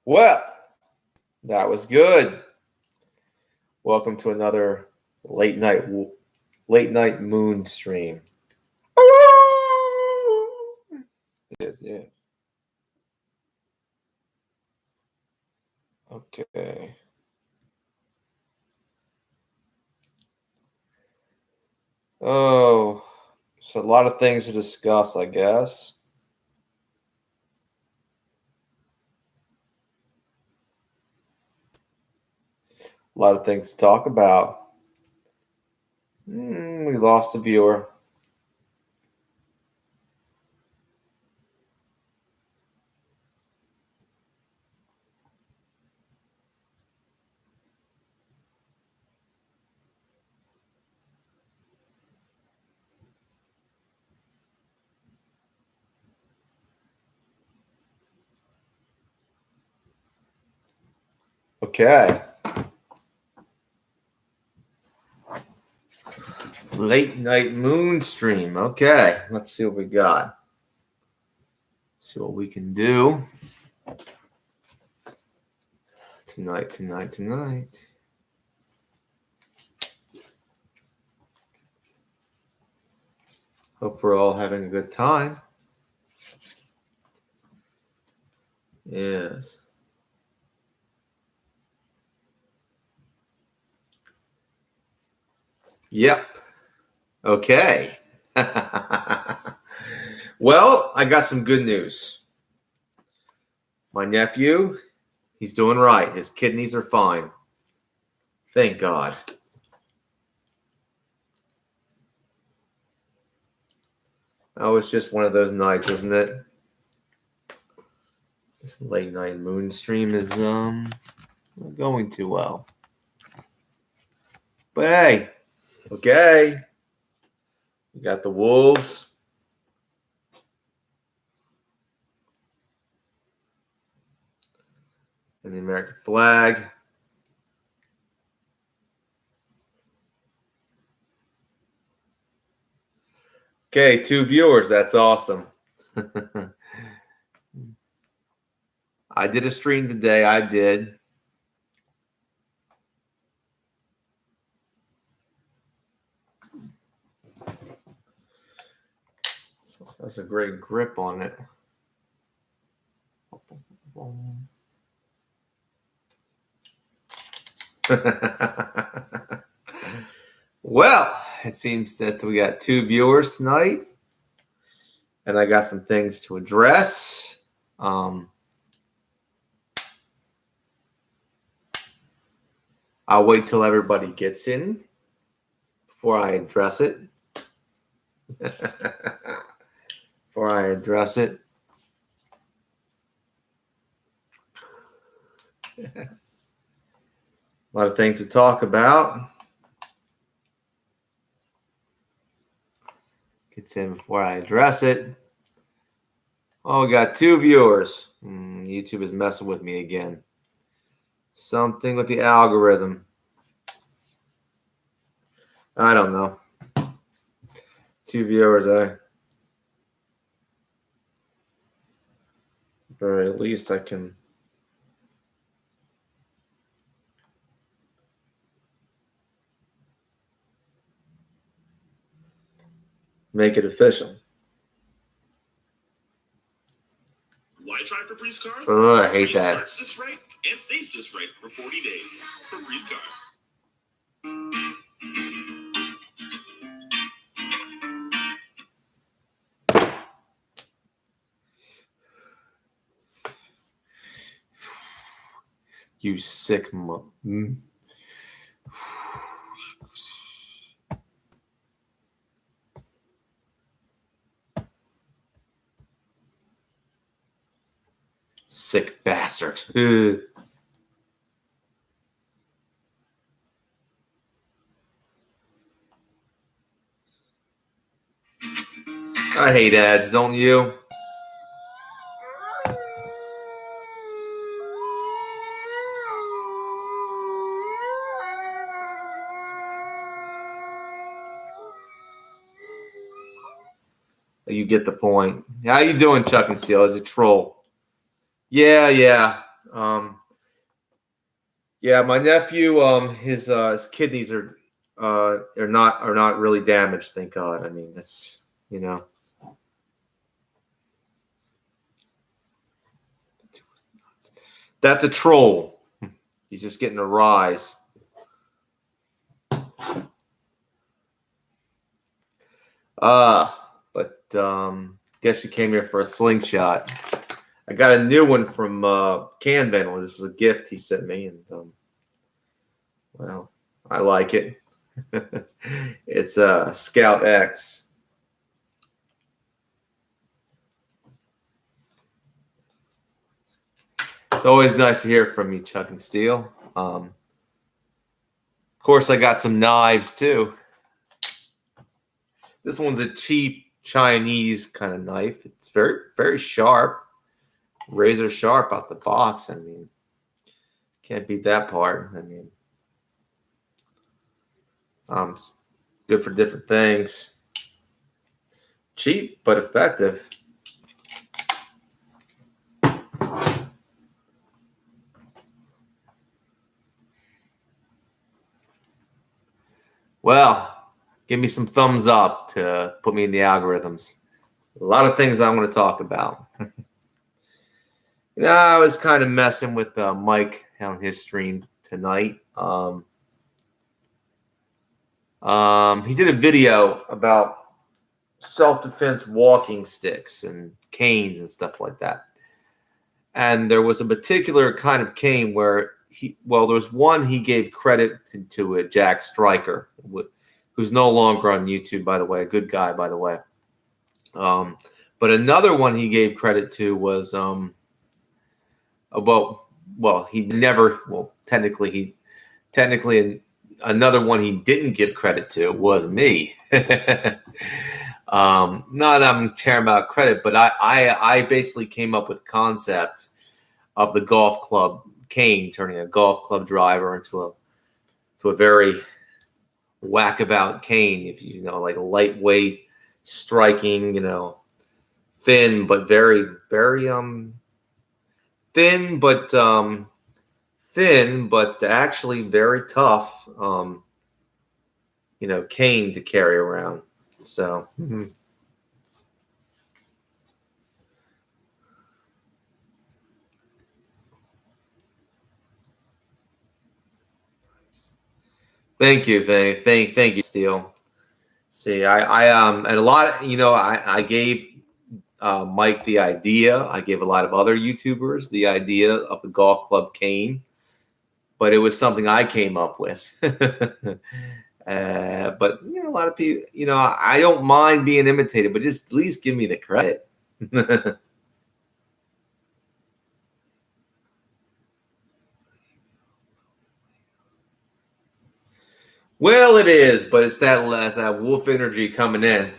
Well, that was good. Welcome to another late night moon stream. Yes, yeah. Okay. Oh, so a lot of things to discuss, I guess. A lot of things to talk about. We lost a viewer. Okay. Late night moon stream. Okay, let's see what we got. See what we can do tonight. Hope we're all having a good time. Yes. Yep. Okay. Well, I got some good news. My nephew, he's doing right. His kidneys are fine. Thank God. Oh, it's just one of those nights, isn't it? This late night moon stream is not going too well. But hey, okay. We got the Wolves. And the American flag. Okay, 2 viewers. That's awesome. I did a stream today. I did. That's a great grip on it. Well, it seems that we got 2 viewers tonight, and I got some things to address. I'll wait till everybody gets in before I address it. A lot of things to talk about. Gets in before I address it. Oh, we got 2 viewers. YouTube is messing with me again. Something with the algorithm. I don't know. 2 viewers, or at least I can make it official. Why try Febreze Car? Oh, I hate that. Starts just right and stays just right for 40 days. Febreze Car. You sick sick bastard. I hate ads, don't you? You get the point. How you doing, Chuck and Seal? Is a troll. Yeah. Yeah, my nephew, his kidneys are not really damaged, thank God. I mean, that's you know. That's a troll. He's just getting a rise. But guess you came here for a slingshot. I got a new one from Canvan. This was a gift he sent me, and well, I like it. It's a Scout X. It's always nice to hear from you, Chuck and Steele. Of course, I got some knives too. This one's a cheap Chinese kind of knife. It's very, very sharp, razor sharp out the box. I mean, can't beat that part. I mean, it's good for different things. Cheap but effective. Well, give me some thumbs up to put me in the algorithms. A lot of things I want to talk about. I was kind of messing with Mike on his stream tonight. He did a video about self-defense walking sticks and canes and stuff like that. And there was a particular kind of cane where there's one he gave credit to a Jack Stryker, who's no longer on YouTube, by the way, a good guy, by the way. But another one he gave credit to was technically another one he didn't give credit to was me. Not that I'm tearing about credit, but I basically came up with the concept of the golf club cane, turning a golf club driver into a very whackabout cane, if you know, like a lightweight, striking, thin but very, very thin but actually very tough cane to carry around. So thank you, thank you, Steele. See, and a lot of, I gave Mike the idea. I gave a lot of other YouTubers the idea of the golf club cane, but it was something I came up with. But a lot of people, I don't mind being imitated, but just at least give me the credit. Well, it is, but it's that wolf energy coming in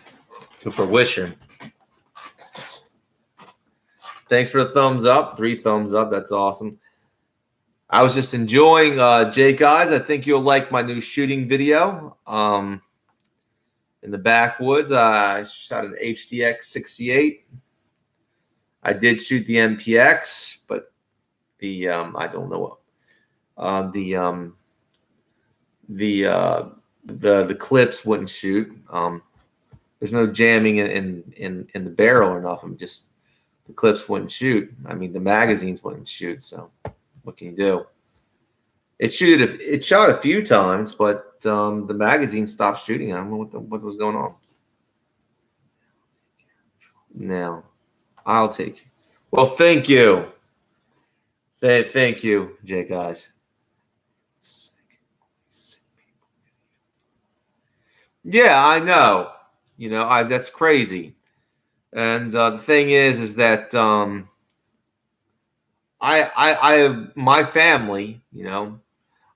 to fruition. Thanks for the thumbs up. 3 thumbs up. That's awesome. I was just enjoying Jake, guys. I think you'll like my new shooting video. In the backwoods, I shot an HDX 68. I did shoot the MPX, but the I don't know the clips wouldn't shoot. There's no jamming in the barrel or nothing. Just the clips wouldn't shoot. I mean, the magazines wouldn't shoot. So what can you do? It shot a few times, but the magazine stopped shooting. I don't know what was going on. Now, I'll take you. Well, thank you. Thank you, Jay, guys. Yeah, I know. That's crazy. And the thing is that my family,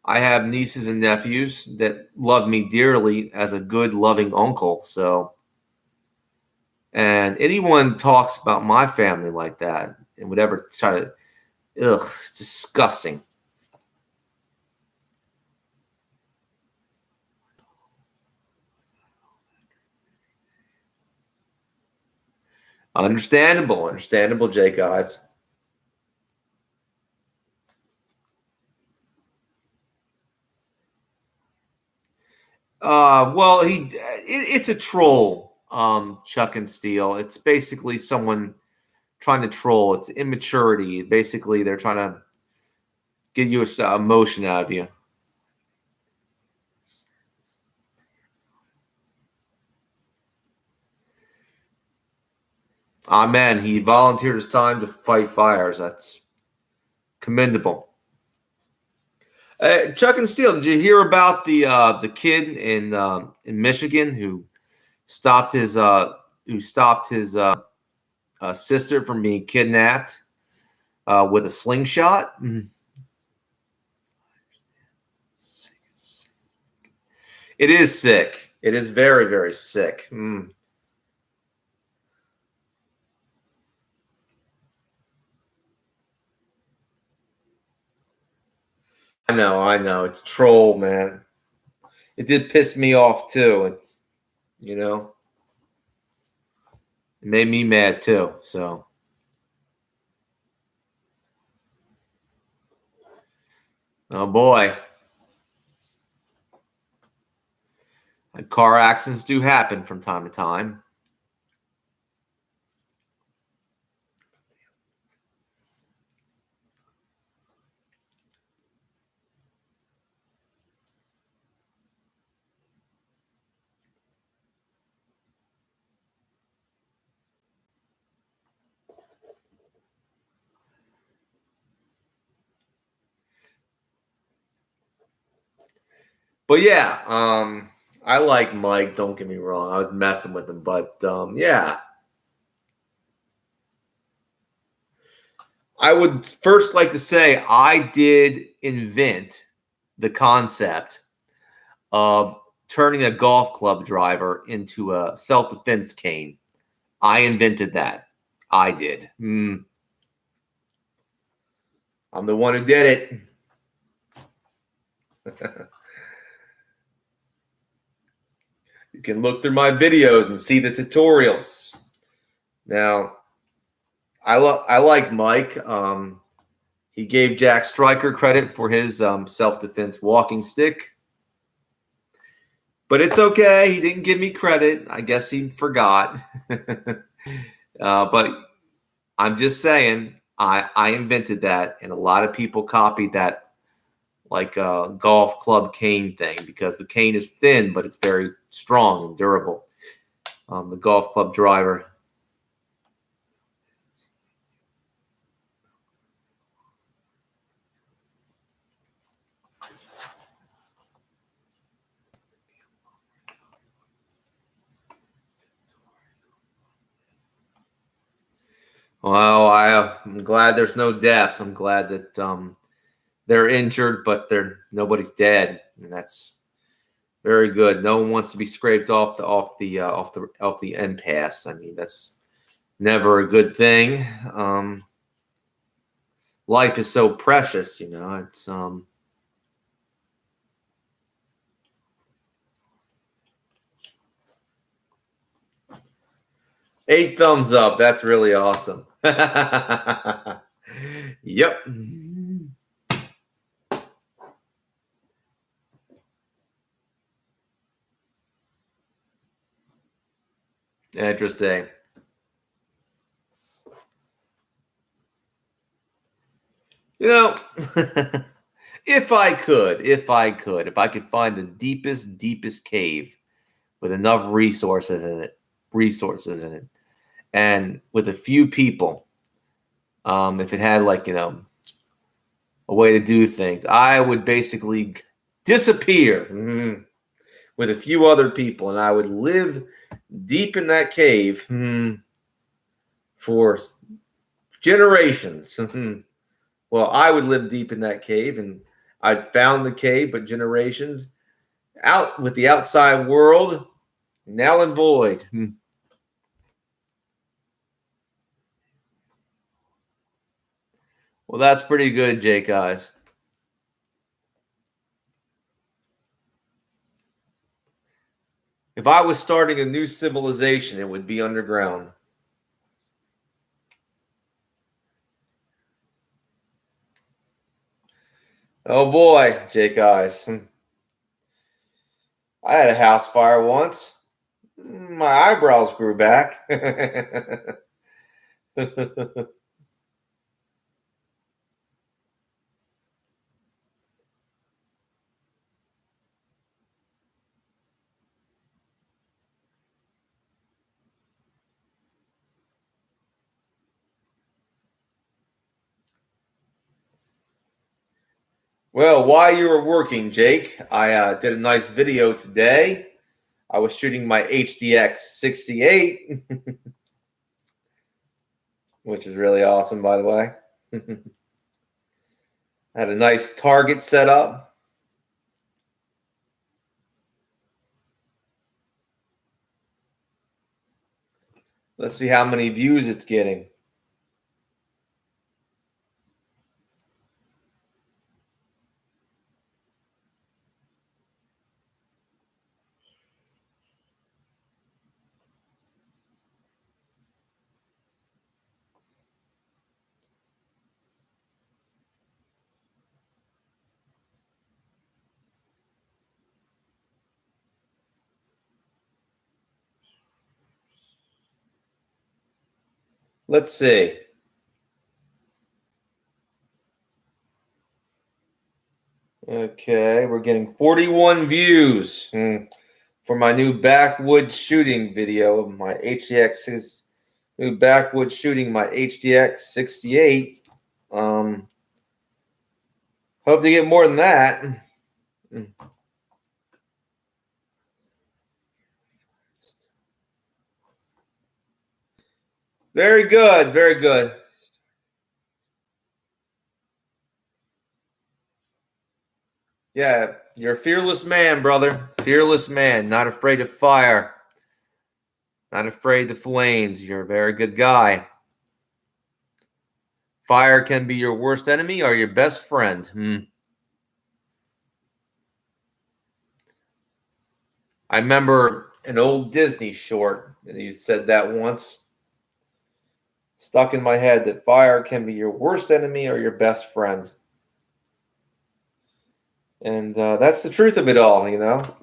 I have nieces and nephews that love me dearly as a good, loving uncle. So, and anyone talks about my family like that and would ever try to, it's disgusting. Understandable, Jake, guys. Well, it's a troll, Chuck and Steele. It's basically someone trying to troll. It's immaturity. Basically, they're trying to get you emotion out of you. Amen. He volunteered his time to fight fires. That's commendable. Chuck and Steele, did you hear about the kid in Michigan who stopped his sister from being kidnapped with a slingshot? Mm. It is sick. It is very, very sick. Mm. I know. It's troll, man. It did piss me off too. You know, it made me mad too. So, oh boy, car accidents do happen from time to time. But yeah, I like Mike. Don't get me wrong. I was messing with him, but yeah, I would first like to say I did invent the concept of turning a golf club driver into a self-defense cane. I invented that. I did. I'm the one who did it. You can look through my videos and see the tutorials. Now, I like Mike. He gave Jack Stryker credit for his self-defense walking stick. But it's okay. He didn't give me credit. I guess he forgot. But I'm just saying, I invented that, and a lot of people copied that, like a golf club cane thing, because the cane is thin, but it's very strong and durable. The golf club driver. Well, I'm glad there's no deaths. I'm glad that they're injured, but nobody's dead, and that's very good. No one wants to be scraped off the end pass. I mean, that's never a good thing. Life is so precious, It's 8 thumbs up. That's really awesome. Yep. Interesting. If I could find the deepest cave with enough resources in it, and with a few people, if it had a way to do things, I would basically disappear with a few other people, and I would live deep in that cave for generations. Well, I would live deep in that cave, and I'd found the cave, but generations out with the outside world, null and void. Well, that's pretty good, Jake Eyes. If I was starting a new civilization, it would be underground. Oh boy, Jake Eyes. I had a house fire once. My eyebrows grew back. Well, while you were working, Jake, I did a nice video today. I was shooting my HDX 68, which is really awesome, by the way. I had a nice target set up. Let's see how many views it's getting. Let's see. Okay, we're getting 41 views for my new backwoods shooting video of my HDX. New backwoods shooting my HDX 68. Hope to get more than that. Very good, very good. Yeah, you're a fearless man, brother. Fearless man, not afraid of fire, not afraid of flames. You're a very good guy. Fire can be your worst enemy or your best friend. I remember an old Disney short, and you said that once. Stuck in my head that fire can be your worst enemy or your best friend. And that's the truth of it all, you know.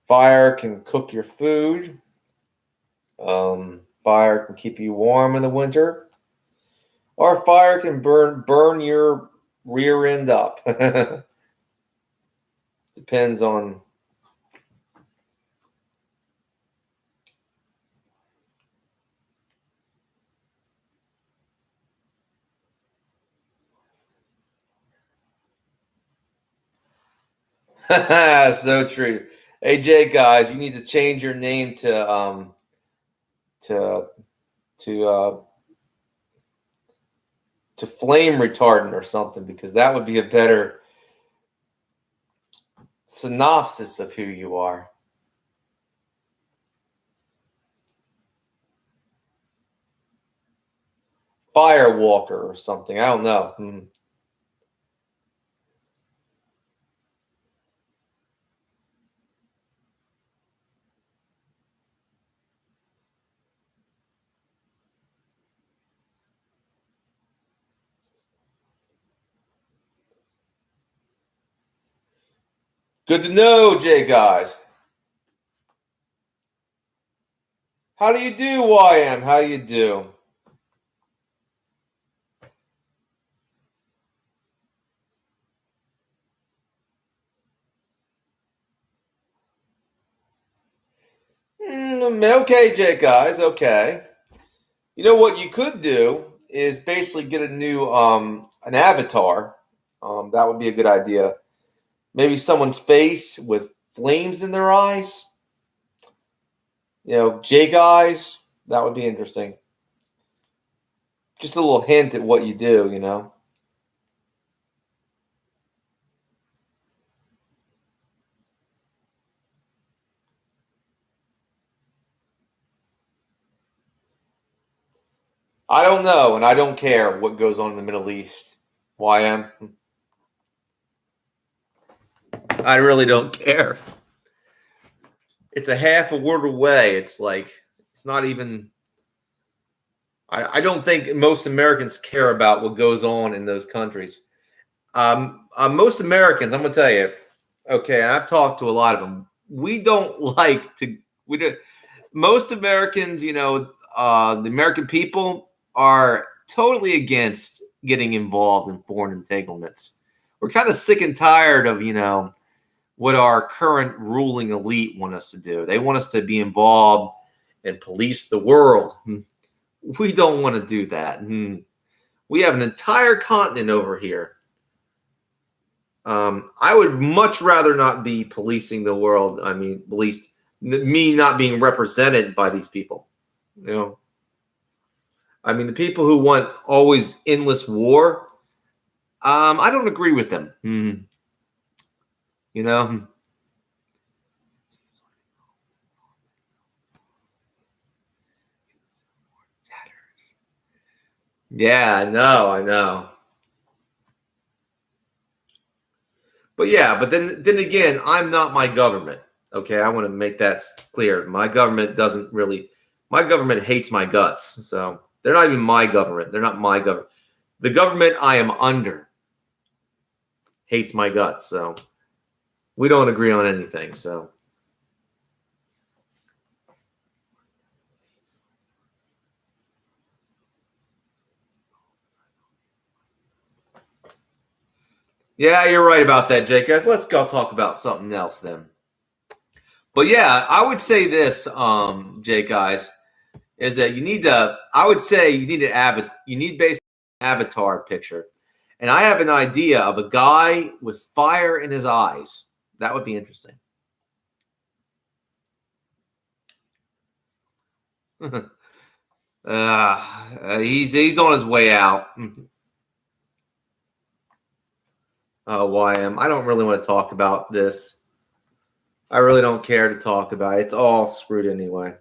Fire can cook your food. Fire can keep you warm in the winter. Or fire can burn your rear end up. Depends on. So true. Hey, Jay, guys, you need to change your name to flame retardant or something, because that would be a better synopsis of who you are. Firewalker or something. I don't know. Good to know, Jay, guys. How do you do, YM? How you do? Okay, Jay, guys. Okay. You know what you could do is basically get a new an avatar. That would be a good idea. Maybe someone's face with flames in their eyes. You know, Jake eyes. That would be interesting. Just a little hint at what you do, you know. I don't know, and I don't care what goes on in the Middle East. YM. I really don't care. It's a half a word away. It's like, it's not even. I don't think most Americans care about what goes on in those countries. Most Americans, I'm going to tell you, Okay, I've talked to a lot of them. We don't like to. We do. Most Americans, the American people are totally against getting involved in foreign entanglements. We're kind of sick and tired of, what our current ruling elite want us to do. They want us to be involved and police the world. We don't want to do that. We have an entire continent over here. I would much rather not be policing the world. I mean, at least me not being represented by these people. I mean, the people who want always endless war. I don't agree with them. You know. Yeah, I know. But yeah, but then again, I'm not my government. Okay, I want to make that clear. My government doesn't really. My government hates my guts. So they're not even my government. They're not my government. The government I am under hates my guts. So we don't agree on anything. So. Yeah, you're right about that, Jake. Guys, let's go talk about something else then. But yeah, I would say this, Jake, guys, is that I would say you need basically an avatar picture. And I have an idea of a guy with fire in his eyes. That would be interesting. He's on his way out. YM. I don't really want to talk about this. I really don't care to talk about it. It's all screwed anyway.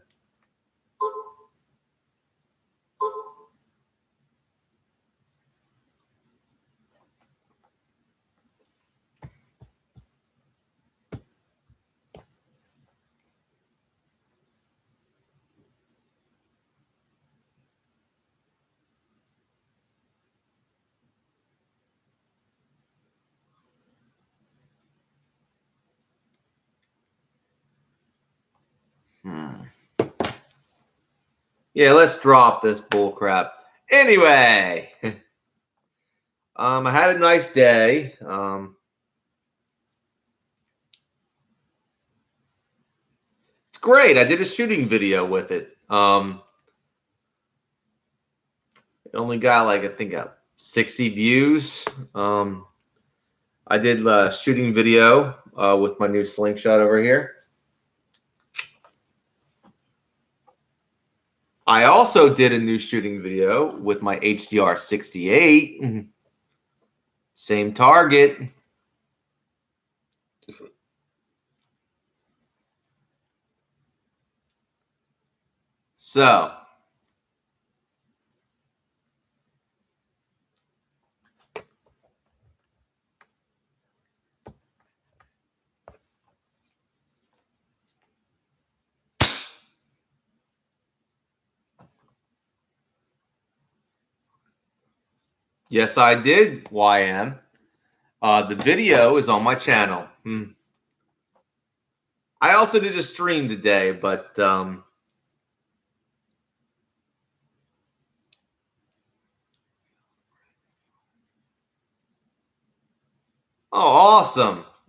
Yeah, let's drop this bull crap. Anyway, I had a nice day. It's great. I did a shooting video with it. It only got I think 60 views. I did a shooting video with my new slingshot over here. I also did a new shooting video with my HDR 68. Same target. So, yes, I did, YM. The video is on my channel. I also did a stream today, but oh,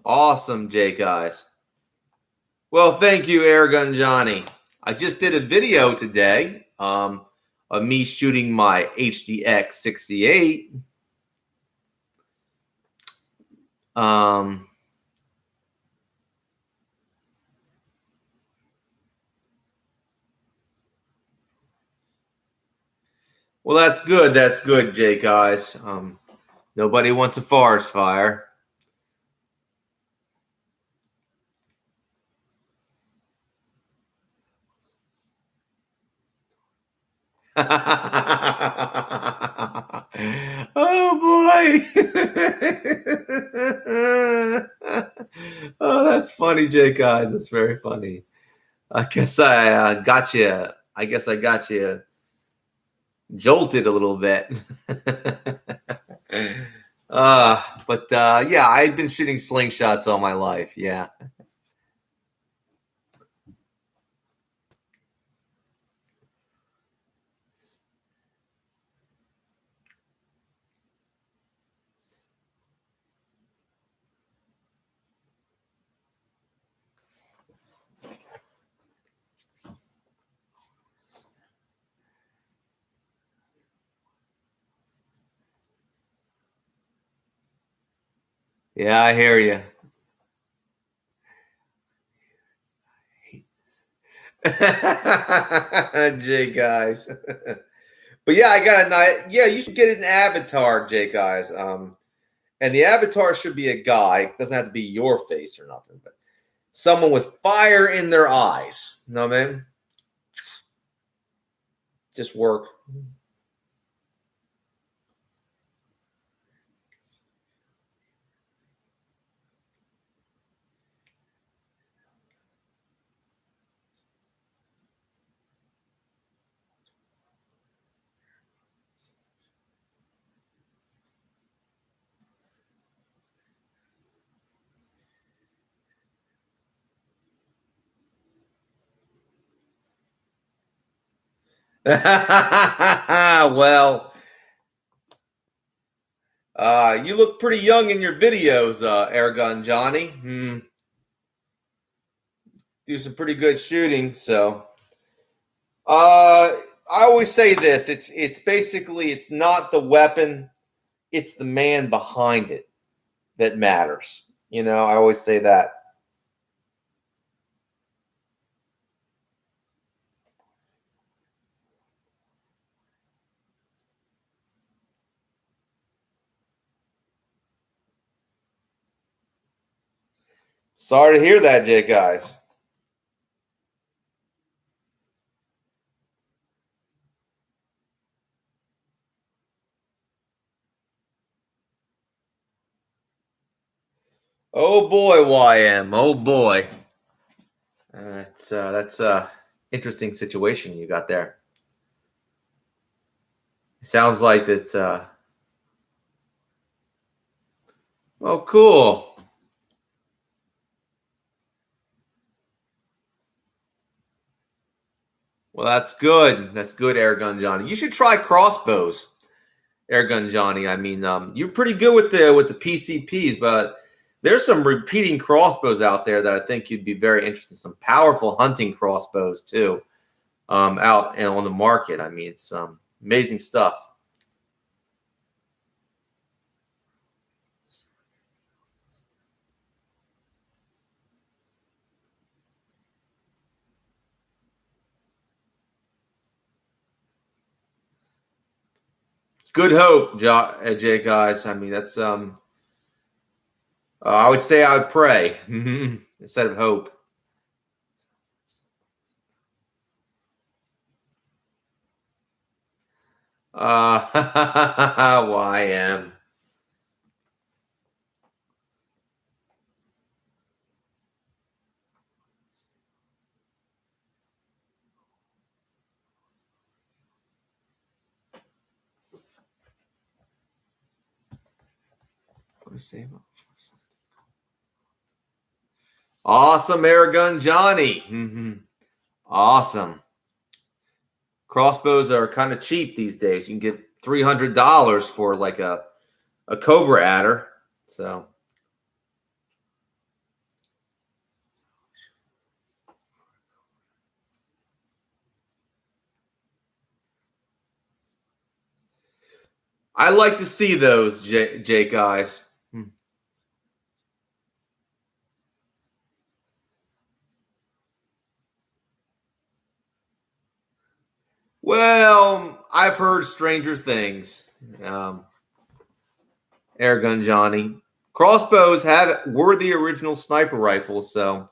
awesome, Jake guys. Well, thank you, Airgun Johnny. I just did a video today of me shooting my HDX 68. Well, that's good. That's good, Jake guys. Nobody wants a forest fire. Oh boy. Oh, that's funny, Jake guys. That's very funny. I guess I got you. I guess I got you jolted a little bit. Yeah, I've been shooting slingshots all my life. Yeah. Yeah, I hear you. Jay guys. But yeah, I got a night. Yeah, you should get an avatar, Jay guys. And the avatar should be a guy. It doesn't have to be your face or nothing, but someone with fire in their eyes. You know what I mean? Just work. Well, you look pretty young in your videos, Airgun Johnny. Do some pretty good shooting. So, I always say this: it's basically it's not the weapon, it's the man behind it that matters. You know, I always say that. Sorry to hear that, Jake guys. Oh boy, YM. Oh boy. That's interesting situation you got there. Sounds like it's oh cool. Well, that's good. That's good, Airgun Johnny. You should try crossbows, Airgun Johnny. I mean, you're pretty good with the PCPs, but there's some repeating crossbows out there that I think you'd be very interested in. Some powerful hunting crossbows too, out and on the market. I mean, it's amazing stuff. Good hope, Jay guys. I mean, that's I would say I would pray instead of hope. YM. Let me see. Awesome, Airgun Johnny. Awesome. Crossbows are kind of cheap these days. You can get $300 for like a Cobra adder. So I like to see those, Jake guys. Well, I've heard stranger things. Airgun Johnny. Crossbows were the original sniper rifles, so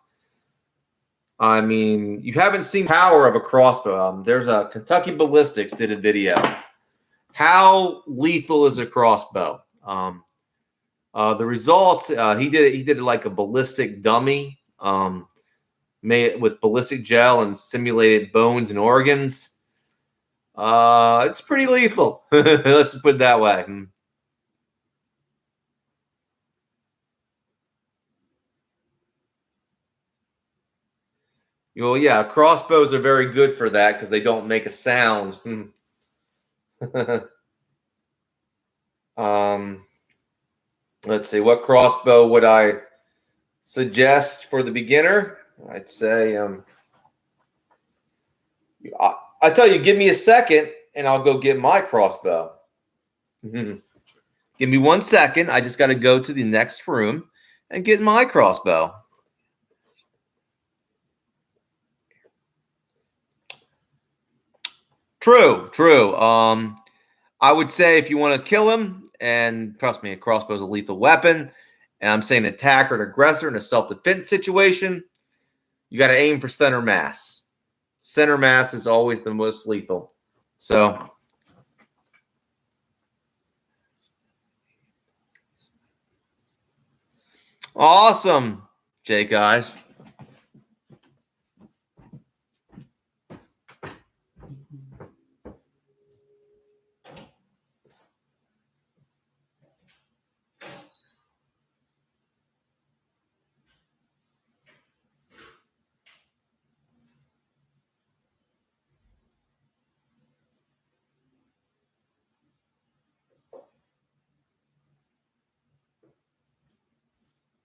I mean, you haven't seen the power of a crossbow. There's a Kentucky Ballistics did a video. How lethal is a crossbow? The results he did like a ballistic dummy, made it with ballistic gel and simulated bones and organs. It's pretty lethal. Let's put it that way. Well, yeah, crossbows are very good for that because they don't make a sound. Let's see, what crossbow would I suggest for the beginner? I'd say, I tell you, give me a second and I'll go get my crossbow. Give me 1 second. I just got to go to the next room and get my crossbow. True. I would say if you want to kill him, and trust me, a crossbow is a lethal weapon, and I'm saying attacker and aggressor in a self-defense situation, you got to aim for center mass. Center mass is always the most lethal. So, awesome, Jake guys.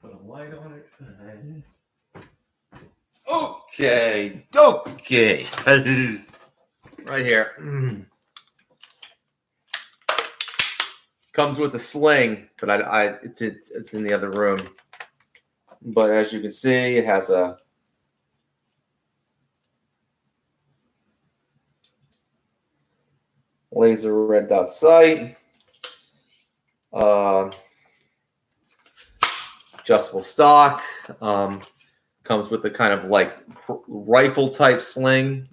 Put a light on it. Okay. Right here. Comes with a sling, but it's in the other room. But as you can see, it has a laser red dot sight, adjustable stock, comes with a kind of like rifle type sling,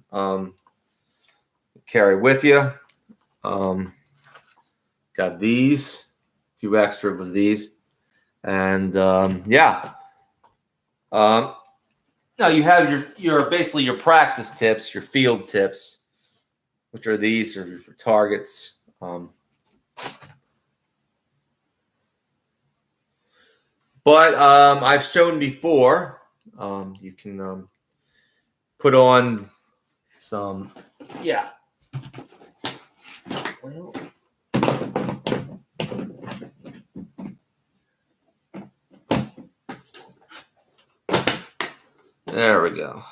carry with you. Got these, a few extra was these, and yeah. Now you have your basically your practice tips, your field tips, which are these are for targets. But I've shown before, you can put on some, yeah. Well, there we go.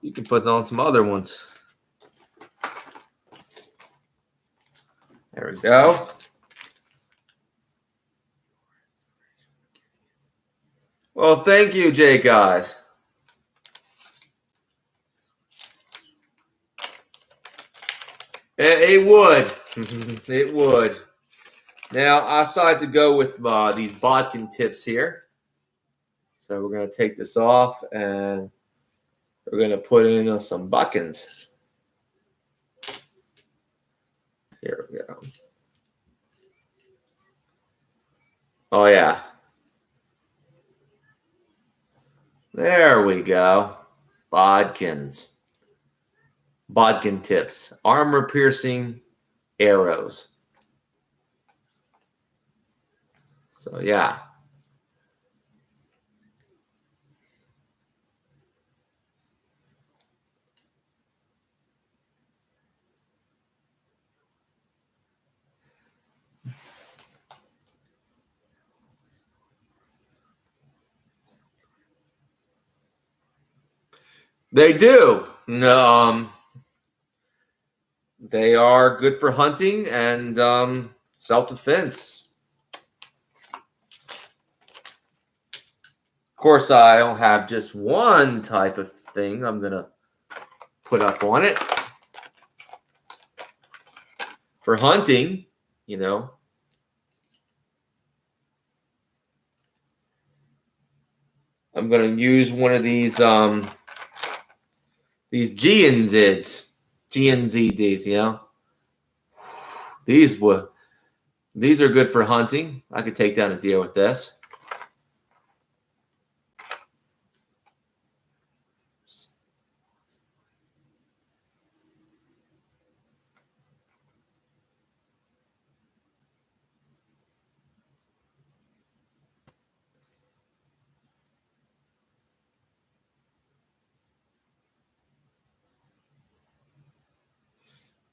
You can put on some other ones. There we go. Well, thank you, Jake, guys. It would. It would. Now, I decided to go with these bodkin tips here. So we're going to take this off and we're going to put in some buckins. Here we go. Oh, yeah. There we go. Bodkins. Bodkin tips. Armor-piercing arrows. So, yeah. They do. They are good for hunting and self-defense. Of course, I don't have just one type of thing I'm going to put up on it. For hunting, you know, I'm going to use one of these GNZs, you know. These are good for hunting. I could take down a deer with this.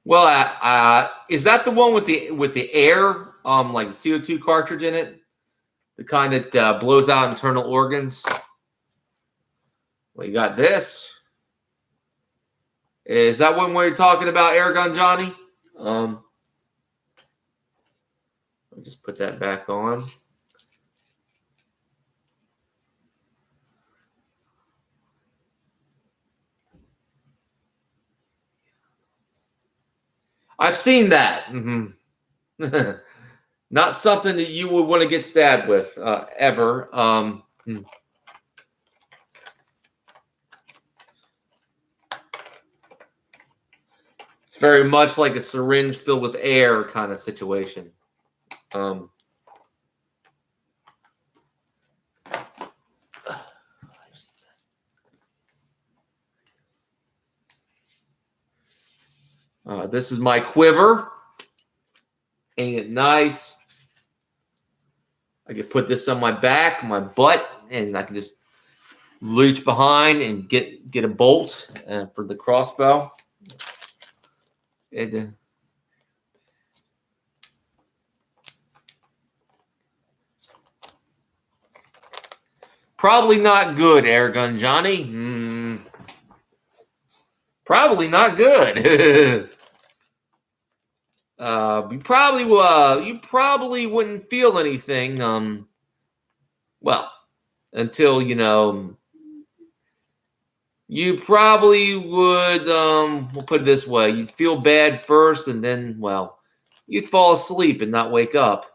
Well, is that the one with the air, like the CO2 cartridge in it, the kind that blows out internal organs? Well, you got this. Is that one where you're talking about, Air Gun Johnny? I'll just put that back on. I've seen that. Mm-hmm. Not something that you would want to get stabbed with ever. It's very much like a syringe filled with air kind of situation. This is my quiver. Ain't it nice? I can put this on my back, my butt, and I can just reach behind and get a bolt for the crossbow. Probably not good, Air Gun Johnny. Probably not good. You probably wouldn't feel anything. Well, until you probably would. We'll put it this way: you'd feel bad first, and then, well, you'd fall asleep and not wake up.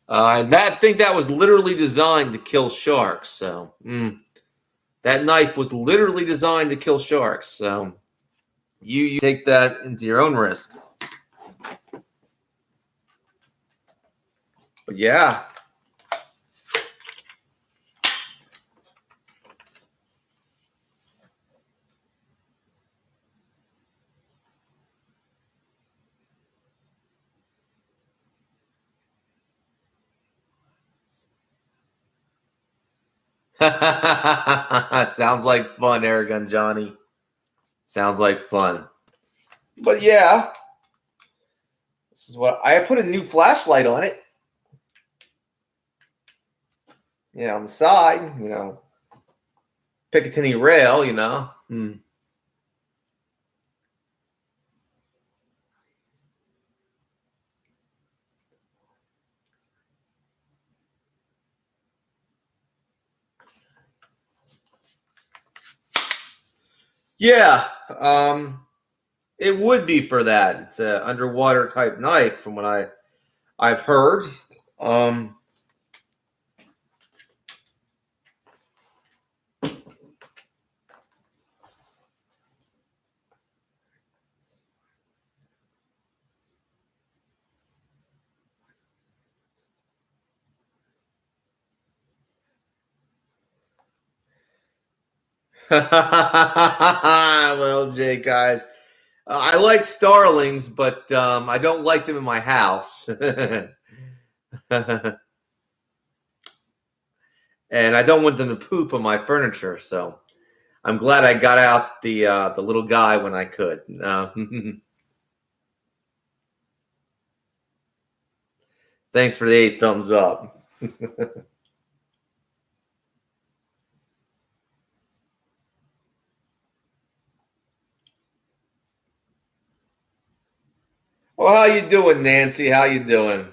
I think that was literally designed to kill sharks. So that knife was literally designed to kill sharks. So you take that into your own risk. But yeah. Sounds like fun, Air Gun Johnny. Sounds like fun. But yeah, this is what I put a new flashlight on it. On the side, Picatinny rail, Yeah, it would be for that. It's an underwater type knife, from what I've heard. Well, Jay, guys, I like starlings, but I don't like them in my house. And I don't want them to poop on my furniture, so I'm glad I got out the little guy when I could. Thanks for the 8 thumbs up. Well, how you doing, Nancy? How you doing?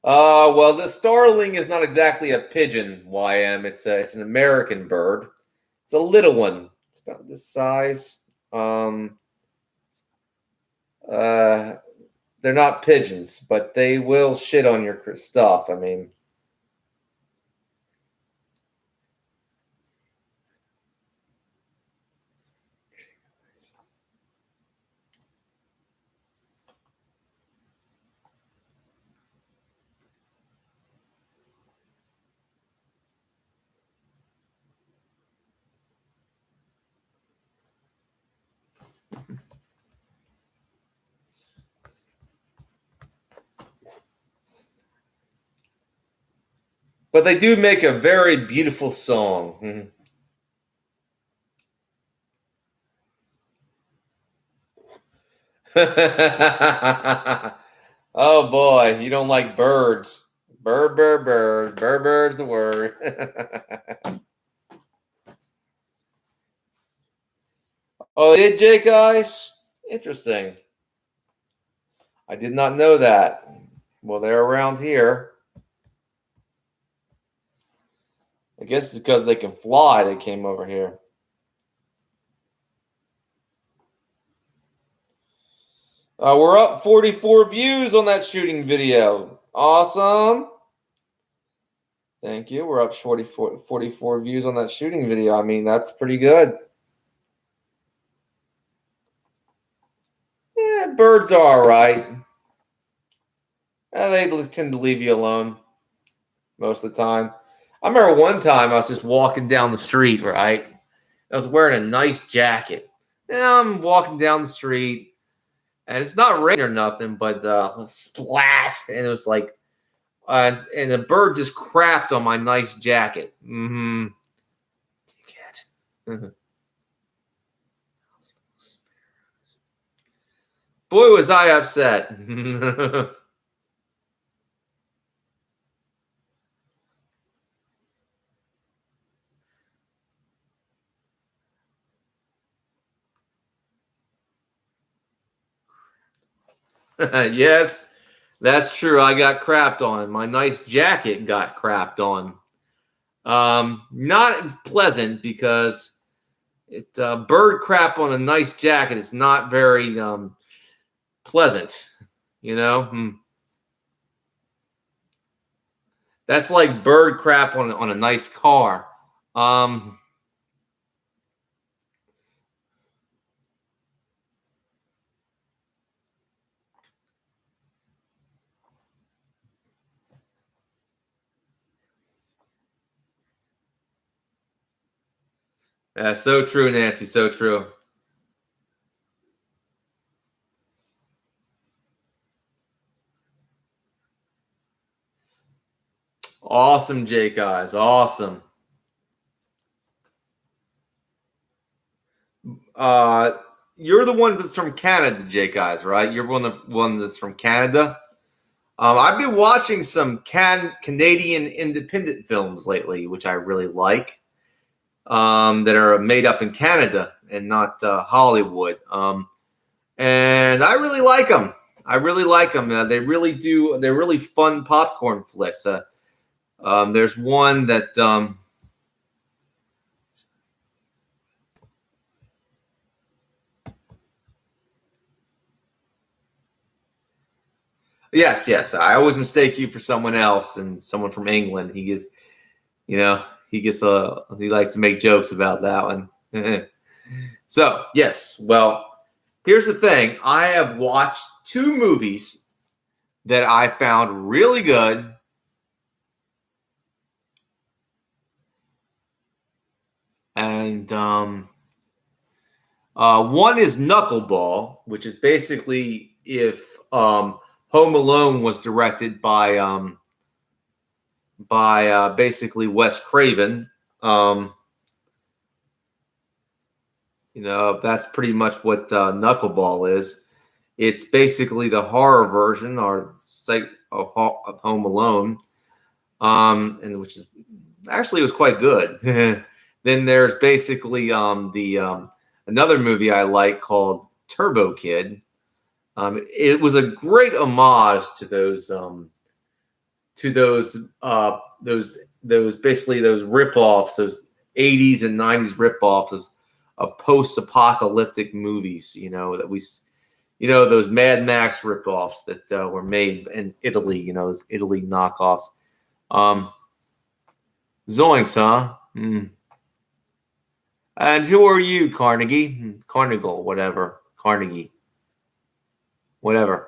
Well, the starling is not exactly a pigeon, YM. It's an American bird. It's a little one. It's about this size. They're not pigeons, but they will shit on your stuff. I mean, But they do make a very beautiful song. Oh boy, you don't like birds. Bird, bird, bird. Bird, bird's the word. Oh, they did, Jake Eyes? Interesting. I did not know that. Well, they're around here. I guess it's because they can fly, they came over here. We're up 44 views on that shooting video. Awesome. Thank you. We're up 44 views on that shooting video. I mean, that's pretty good. Yeah, birds are all right. They tend to leave you alone most of the time. I remember one time I was just walking down the street, right? I was wearing a nice jacket. And I'm walking down the street, and it's not raining or nothing, but splat. And it was like, and the bird just crapped on my nice jacket. Mm-hmm. Boy, was I upset. Yes, that's true. I got crapped on. My nice jacket got crapped on. Not as pleasant because it bird crap on a nice jacket is not very pleasant. You know, that's like bird crap on a nice car. So true, Nancy. So true. Awesome, Jake Eyes. Awesome. You're the one that's from Canada, Jake Eyes, right? You're the one that's from Canada. I've been watching some Canadian independent films lately, which I really like. That are made up in Canada and not Hollywood. And I really like them. I really like them. They really do. They're really fun popcorn flicks. There's one that. Yes, yes. I always mistake you for someone else and someone from England. He gets, he likes to make jokes about that one. So, yes. Well, here's the thing. I have watched two movies that I found really good. And one is Knuckleball, which is basically if Home Alone was directed by basically Wes Craven. That's pretty much what Knuckleball is. It's basically the horror version or of Home Alone, and which is actually was quite good. Then there's basically another movie I like called Turbo Kid. It was a great homage to those basically those ripoffs, those 80s and 90s ripoffs of post-apocalyptic movies. Those Mad Max ripoffs that were made in Italy. Those Italy knockoffs. Zoinks, huh? And who are you, Carnegie? Carnegie, whatever. Carnegie. Whatever.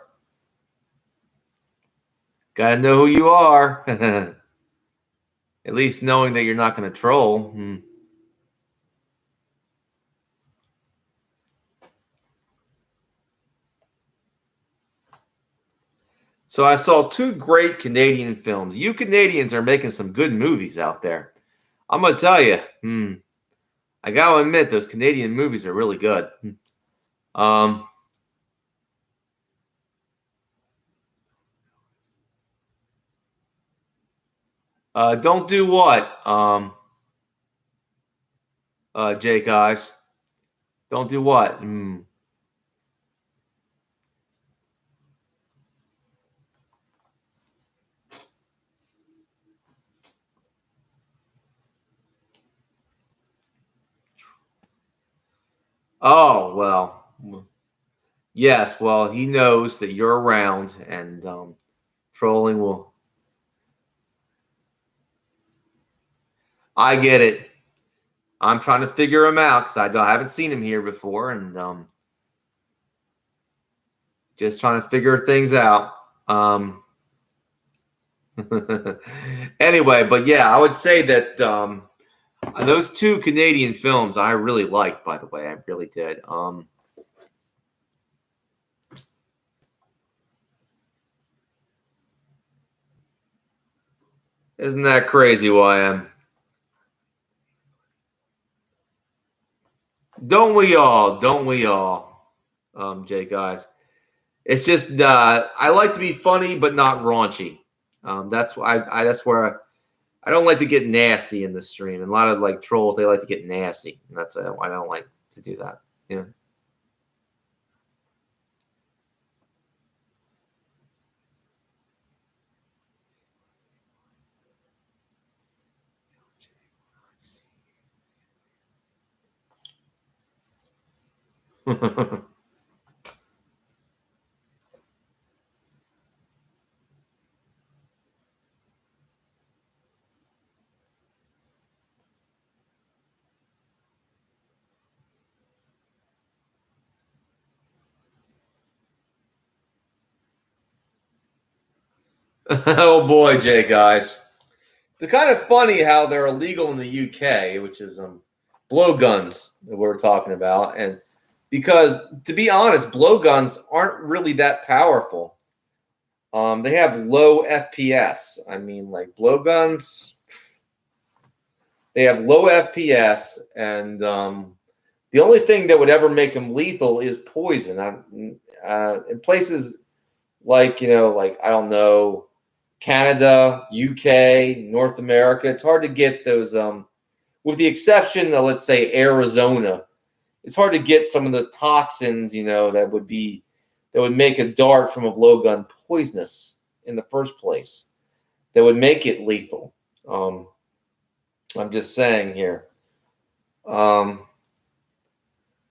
Gotta know who you are. At least knowing that you're not going to troll. So I saw two great Canadian films. You Canadians are making some good movies out there. I'm gonna tell you, I gotta admit those Canadian movies are really good. Um, don't do what? Jake Eyes. Don't do what? Oh well, yes. Well, he knows that you're around, and trolling will. I get it. I'm trying to figure him out because I haven't seen him here before, and just trying to figure things out. Anyway, but yeah, I would say that those two Canadian films I really liked. By the way, I really did. Isn't that crazy, YM? Don't we all? Don't we all? Jay guys. It's just I like to be funny but not raunchy. That's why that's where I don't like to get nasty in the stream. And a lot of like trolls, they like to get nasty. And that's why I don't like to do that. Yeah. Oh boy, Jay guys. It's kind of funny how they're illegal in the UK, which is blowguns that we're talking about, and because to be honest, blowguns aren't really that powerful. They have low FPS. I mean, like blowguns, they have low FPS, and the only thing that would ever make them lethal is poison. In places like like I don't know, Canada, UK, North America, it's hard to get those. With the exception of let's say Arizona, it's hard to get some of the toxins that would make a dart from a blowgun poisonous in the first place. That would make it lethal. I'm just saying here.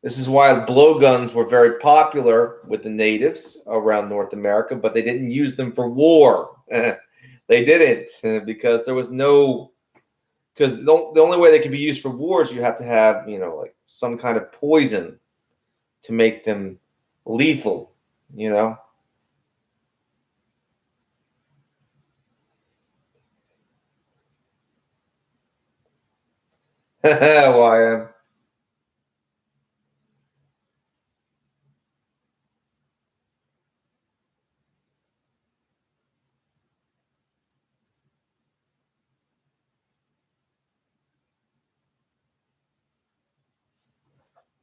This is why blowguns were very popular with the natives around North America, but they didn't use them for war. They didn't because there was no. Because the only way they can be used for war is you have to have like some kind of poison to make them lethal. Why?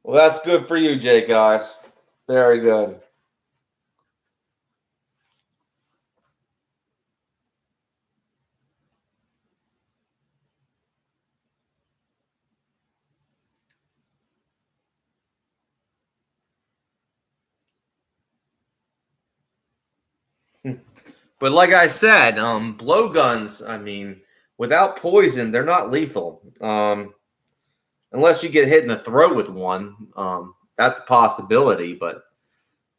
Well, that's good for you, Jay, guys. Very good. But like I said, blowguns, I mean, without poison, they're not lethal. Unless you get hit in the throat with one, that's a possibility. But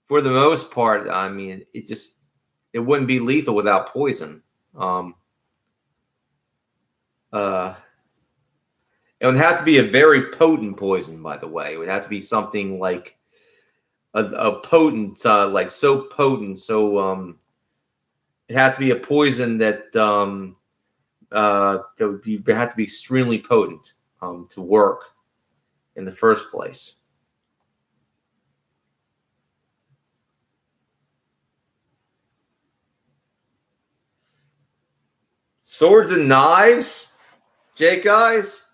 for the most part, I mean, it wouldn't be lethal without poison. Uh, it would have to be a very potent poison, by the way. It would have to be something like a potent, like so potent, so it had to be a poison that it had to be extremely potent to work in the first place. Swords and knives, Jake guys,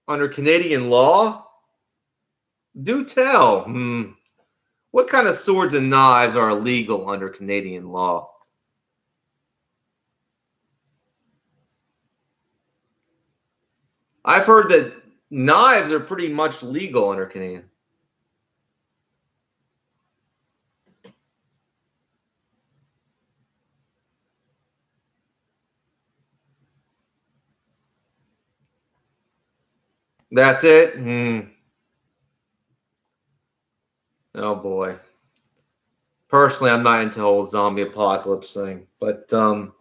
under Canadian law? Do tell. What kind of swords and knives are illegal under Canadian law? I've heard that knives are pretty much legal under Canadian. That's it? Oh boy. Personally, I'm not into the whole zombie apocalypse thing, but oh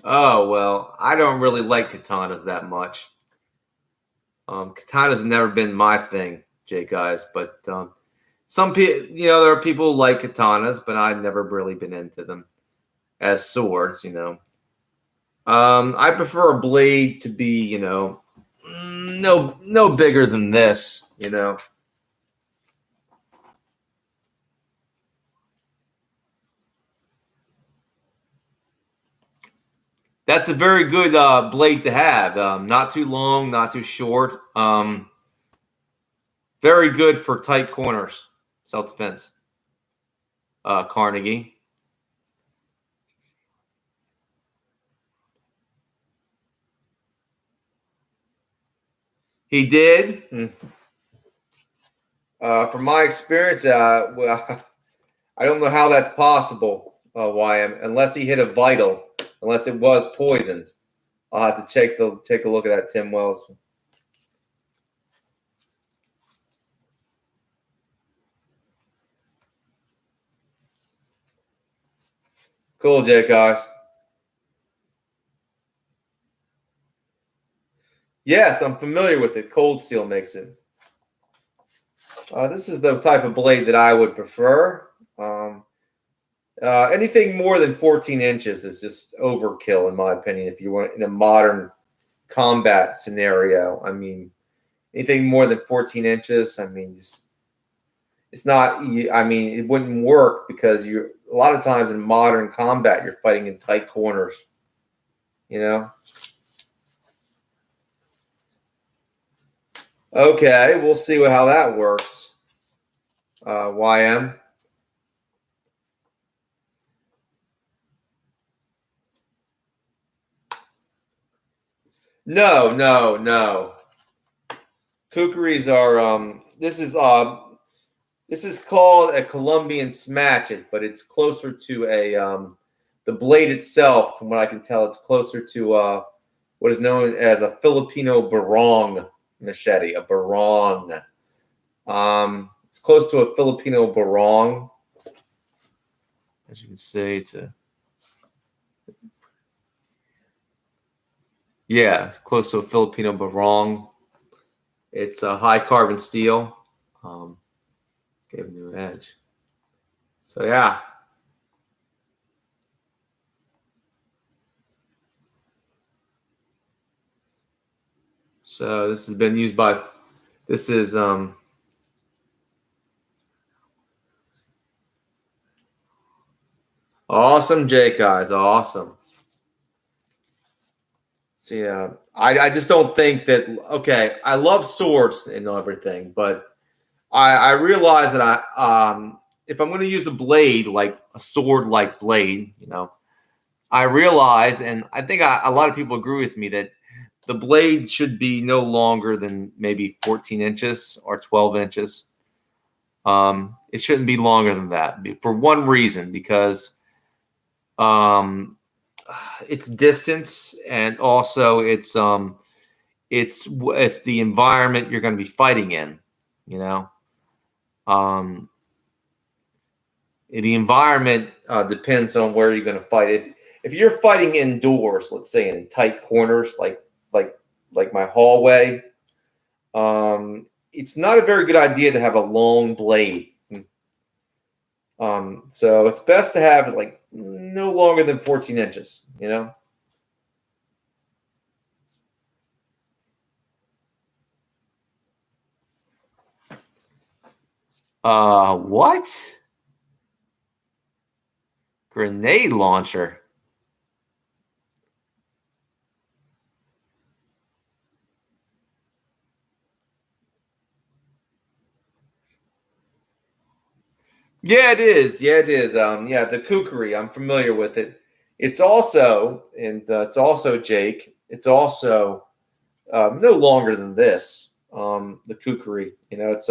well, I don't really like katanas that much. Katanas have never been my thing, Jake guys, but some people, there are people who like katanas, but I've never really been into them as swords, I prefer a blade to be, no bigger than this. That's a very good blade to have. Not too long, not too short. Very good for tight corners, self-defense. Carnegie. He did. From my experience, well, I don't know how that's possible, YM, unless he hit a vital, unless it was poisoned. I'll have to take a look at that, Tim Wells. Cool, Jake, guys. Yes, I'm familiar with it. Cold Steel makes it. This is the type of blade that I would prefer. Anything more than 14 inches is just overkill, in my opinion, if you want in a modern combat scenario. I mean, anything more than 14 inches, I mean, it's not, I mean, it wouldn't work because a lot of times in modern combat, you're fighting in tight corners, Okay, we'll see how that works. YM. No. Kukris are this is called a Colombian smatchet, but it's closer to a the blade itself, from what I can tell, it's closer to what is known as a Filipino barong machete, a barong. It's close to a Filipino barong. As you can see, it's close to a Filipino barong. It's a high carbon steel. Gave a new edge. So yeah. So this has been used by. This is awesome, Jake, guys. Awesome. See, I just don't think that. Okay, I love swords and everything, but I realize that if I'm going to use a blade, like a sword-like blade, I realize, and I think a lot of people agree with me, that the blade should be no longer than maybe 14 inches or 12 inches. It shouldn't be longer than that for one reason, because it's distance, and also it's the environment you're going to be fighting in. The environment depends on where you're going to fight it. If you're fighting indoors, let's say in tight corners, like my hallway, it's not a very good idea to have a long blade. So it's best to have like no longer than 14 inches, What? Grenade launcher. Yeah, it is. Yeah, it is. Yeah, the kukri. I'm familiar with it. It's also, and it's also Jake. It's also no longer than this. The kukri. It's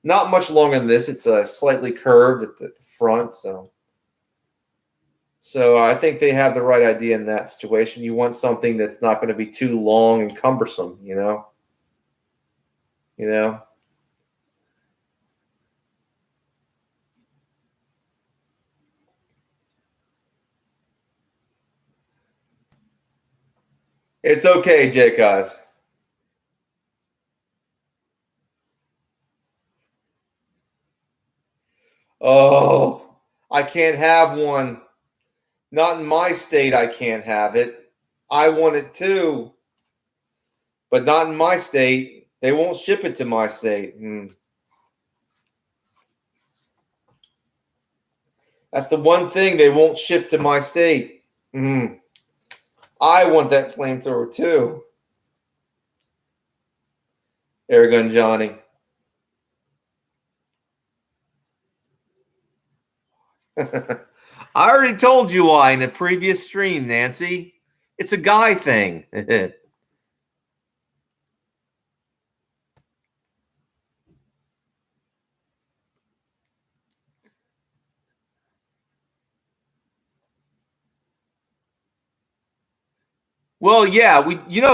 not much longer than this. It's slightly curved at the front. So I think they have the right idea in that situation. You want something that's not going to be too long and cumbersome. You know. It's okay, Jake guys. Oh, I can't have one. Not in my state, I can't have it. I want it too, but not in my state. They won't ship it to my state. That's the one thing they won't ship to my state. I want that flamethrower too. Airgun Johnny. I already told you why in a previous stream, Nancy. It's a guy thing. Well, yeah,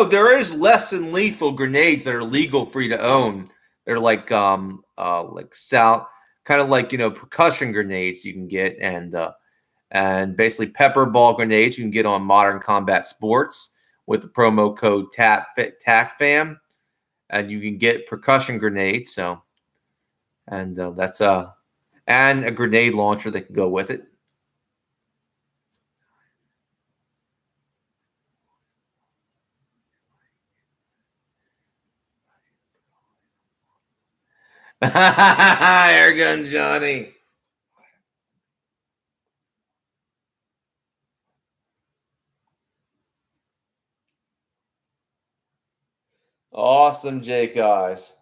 there is less than lethal grenades that are legal for you to own. They're like south, kind of like percussion grenades you can get, and basically pepper ball grenades you can get on Modern Combat Sports with the promo code TACFAM, and you can get percussion grenades. So, and that's and a grenade launcher that can go with it. Airgun Johnny. Awesome, Jake eyes.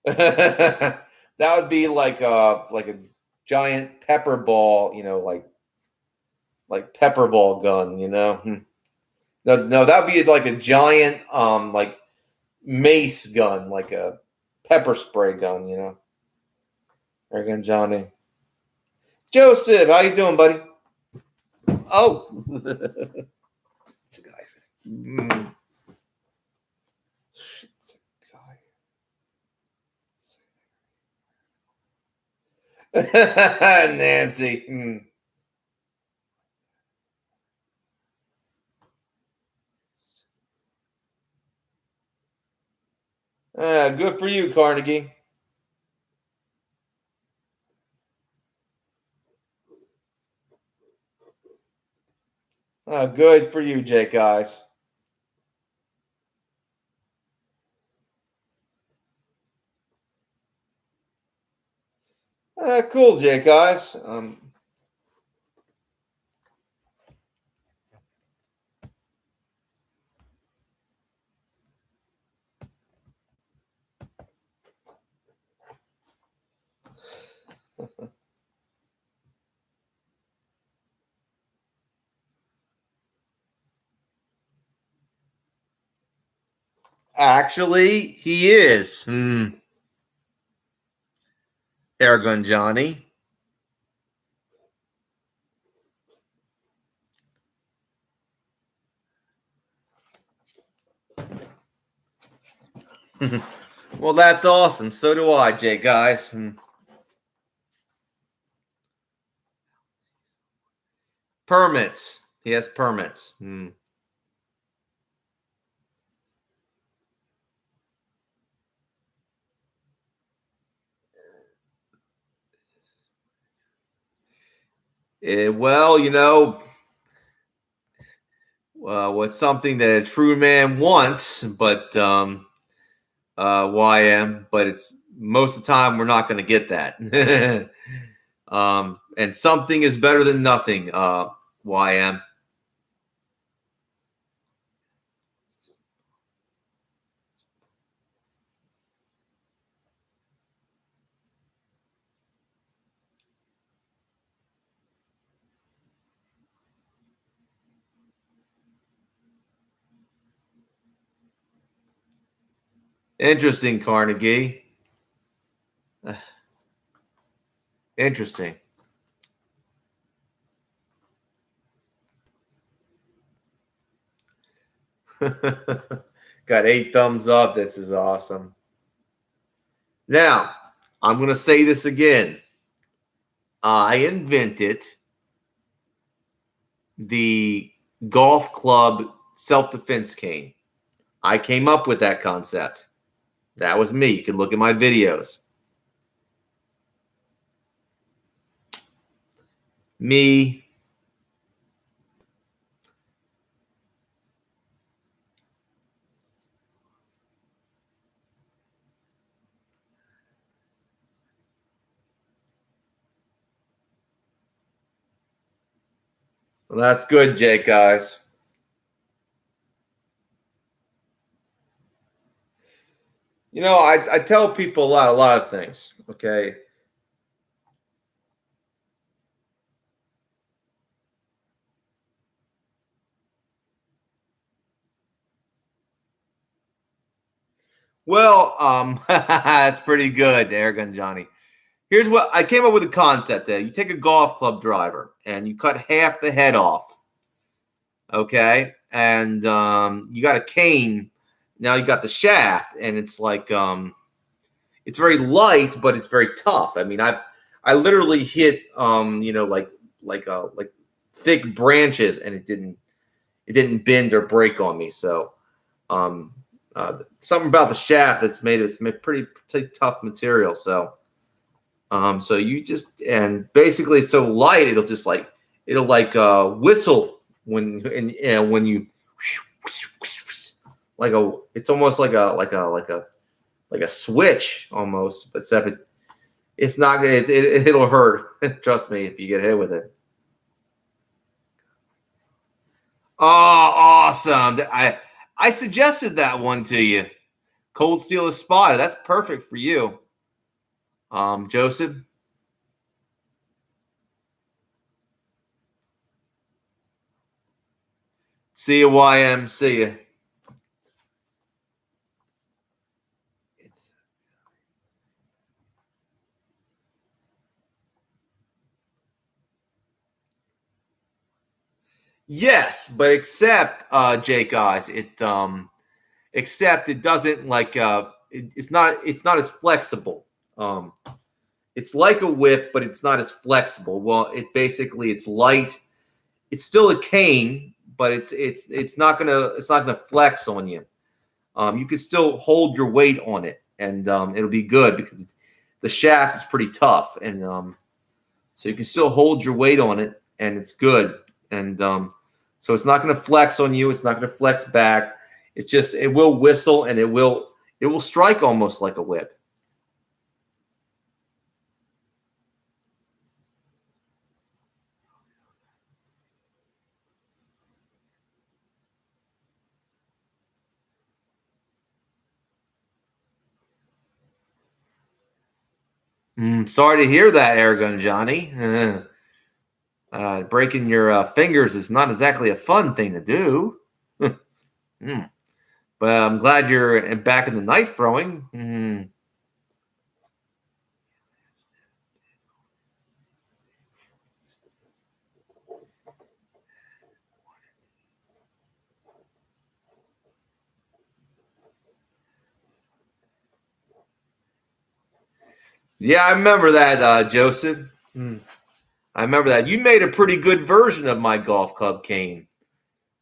That would be like a giant pepper ball, like pepper ball gun. No, that would be like a giant like mace gun, like a pepper spray gun. Again, Johnny. Joseph, how you doing, buddy? Oh, it's a guy. It's a guy. Nancy. Good for you, Carnegie. Good for you, Jake Eyes. Cool, Jake Eyes. Actually, he is. Airgun Johnny. Well, that's awesome. So do I, Jake Guys. Permits. He has permits. Well, what's something that a true man wants, but YM, but it's most of the time we're not going to get that. And something is better than nothing, YM. Interesting, Carnegie. Interesting. Got 8 thumbs up. This is awesome. Now, I'm going to say this again. I invented the golf club self-defense cane. I came up with that concept. That was me. You can look at my videos. Me. Well, that's good, Jake, guys. You know, I tell people a lot of things, okay? Well, that's pretty good, Airgun Johnny. Here's what I came up with a concept. You take a golf club driver and you cut half the head off, okay? And you got a cane. Now you got the shaft, and it's like it's very light, but it's very tough. I mean, I literally hit you know, like thick branches, and it didn't bend or break on me. So something about the shaft that's made pretty tough material. So so you just, and basically it's so light it'll whistle when you it's almost like a switch almost, except it's not it'll hurt. Trust me if you get hit with it. Oh, awesome! I suggested that one to you. Cold Steel is spotted. That's perfect for you, Joseph. See you, YM. See you. Yes, but except Jake guys, except it doesn't it's not as flexible. It's like a whip, but it's not as flexible. Well, it's light. It's still a cane, but it's not gonna flex on you. You can still hold your weight on it, and it'll be good because the shaft is pretty tough, and so you can still hold your weight on it, and it's good. And so it's not going to flex on you. It's not going to flex back. It's just it will whistle, and it will strike almost like a whip. Sorry to hear that, Airgun Johnny. Breaking your fingers is not exactly a fun thing to do. But I'm glad you're back in the knife throwing. Yeah, I remember that, Joseph. I remember that. You made a pretty good version of my golf club cane.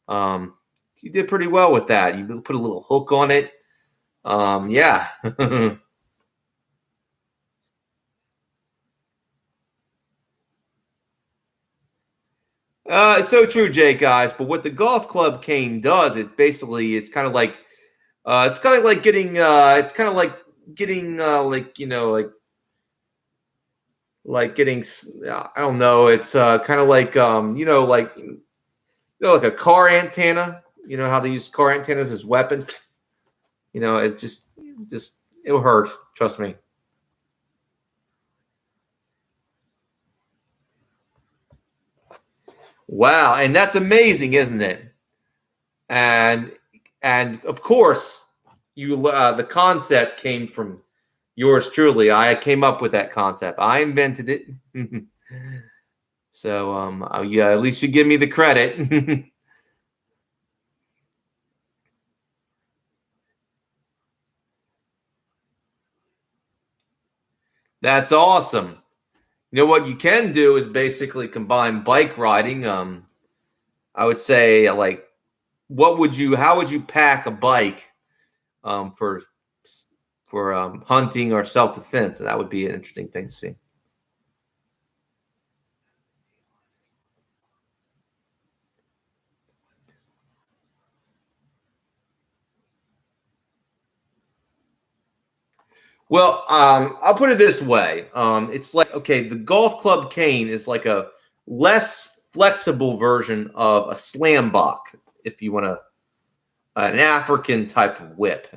You did pretty well with that. You put a little hook on it. Yeah. It's so true, Jake, guys. But what the golf club cane does, it's kind of like getting. It's kind of like getting like getting I don't know. It's kind of like like a car antenna. You know how they use car antennas as weapons. It just it'll hurt. Trust me. Wow, and that's amazing, isn't it? And of course, the concept came from yours truly. I came up with that concept. I invented it. So yeah, at least you give me the credit. That's awesome. You know what you can do is basically combine bike riding. I would say like, how would you pack a bike for hunting or self defense? That would be an interesting thing to see. Well, I'll put it this way. It's like, okay, the golf club cane is like a less flexible version of a slam block, if you want an African type of whip.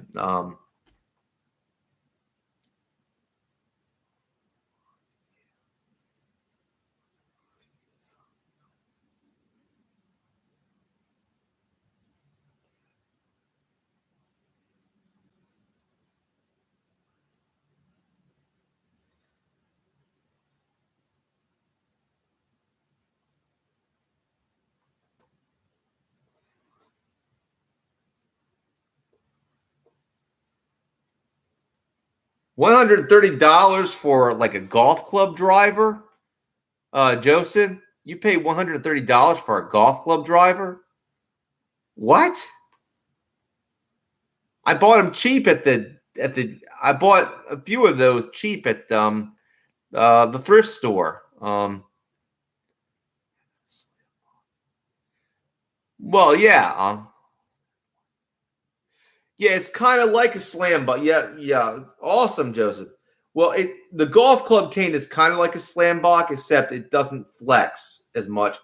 130 for like a golf club driver, Joseph. You pay $130 for a golf club driver? What? I bought them cheap at the. I bought a few of those cheap at the thrift store. Well, yeah, yeah, it's kind of like a slam, but yeah, yeah, awesome, Joseph. Well, the golf club cane is kind of like a slam block, except it doesn't flex as much,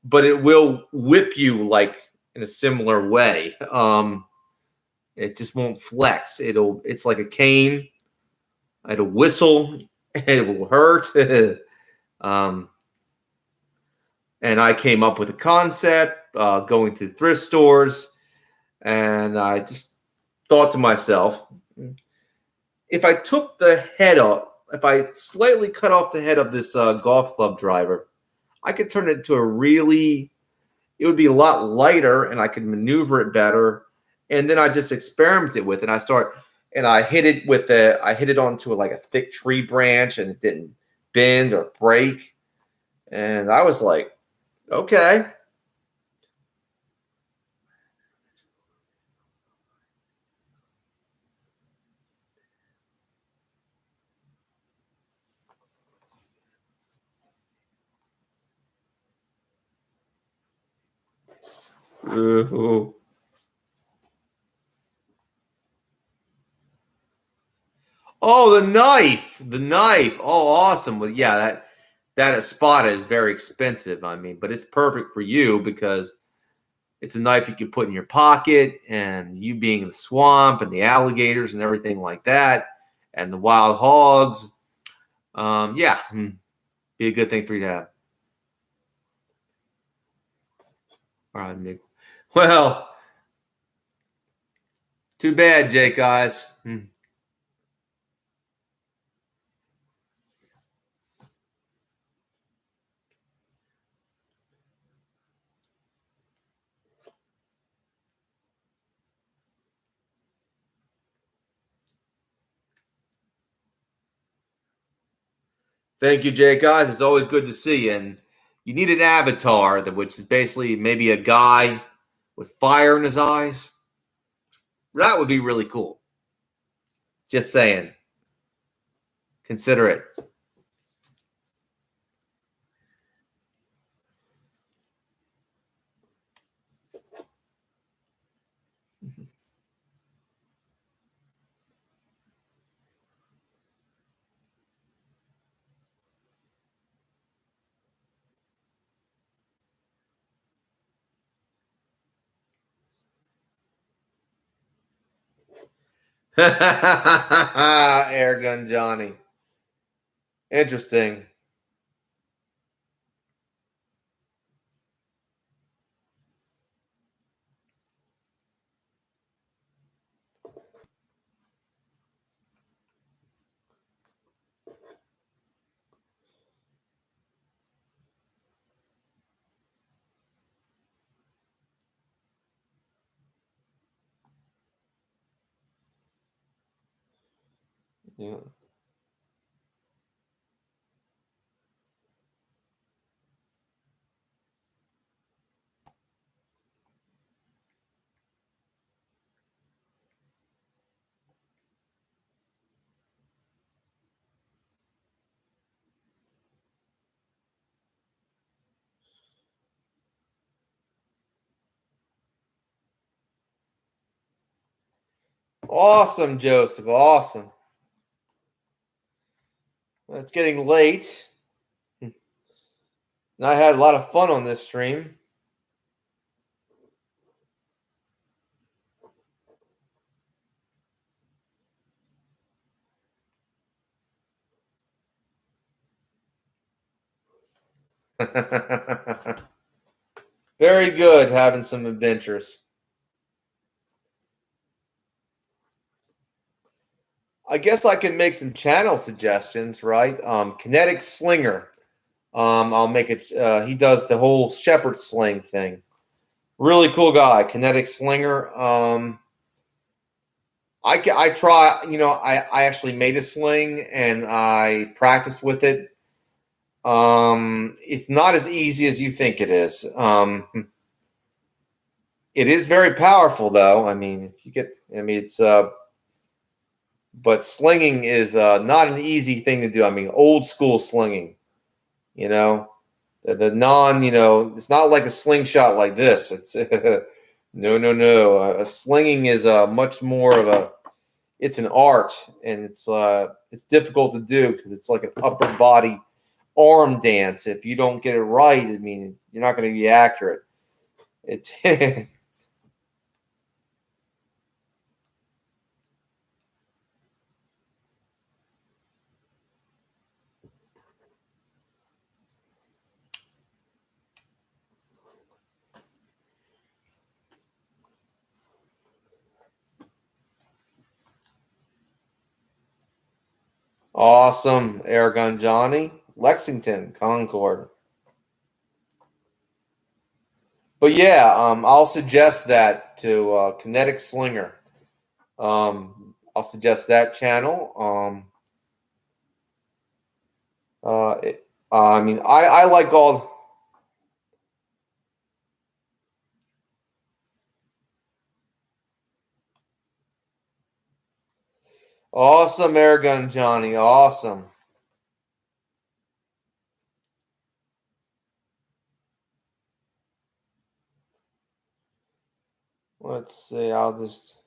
but it will whip you like in a similar way. It just won't flex. It's like a cane. It'll whistle. It will hurt. um, and I came up with a concept going to thrift stores, and I just thought to myself, if I took the head off, if I slightly cut off the head of this golf club driver, I could turn it into it would be a lot lighter and I could maneuver it better. And then I just experimented with it. I hit it I hit it onto like a thick tree branch and it didn't bend or break. And I was like, okay. Ooh. Oh, the knife. The knife. Oh, awesome. Well, yeah, that Espada is very expensive. I mean, but it's perfect for you because it's a knife you can put in your pocket, and you being in the swamp and the alligators and everything like that, and the wild hogs. Yeah, be a good thing for you to have. All right, Nick. Well, too bad, Jake, guys. Thank you, Jake, guys. It's always good to see you. And you need an avatar, which is basically maybe a guy with fire in his eyes. That would be really cool. Just saying. Consider it. Airgun Johnny. Interesting. Yeah. Awesome, Joseph. Awesome. Well, it's getting late. And I had a lot of fun on this stream. Very good having some adventures. I guess I can make some channel suggestions, right? Kinetic Slinger. I'll make it. He does the whole shepherd sling thing. Really cool guy, Kinetic Slinger. I try. I actually made a sling and I practiced with it. It's not as easy as you think it is. It is very powerful, though. I mean, if you get, I mean, it's but slinging is not an easy thing to do. I mean, old school slinging. You know, the non. It's not like a slingshot like this. It's no. A slinging is much more of a. It's an art, and it's difficult to do because it's like an upper body arm dance. If you don't get it right, I mean, you're not going to be accurate. It. Awesome, Airgun Johnny, Lexington, Concord. But yeah, I'll suggest that to Kinetic Slinger. I'll suggest that channel. I mean, I like all. Awesome, Airgun Johnny. Awesome. Let's see. I'll just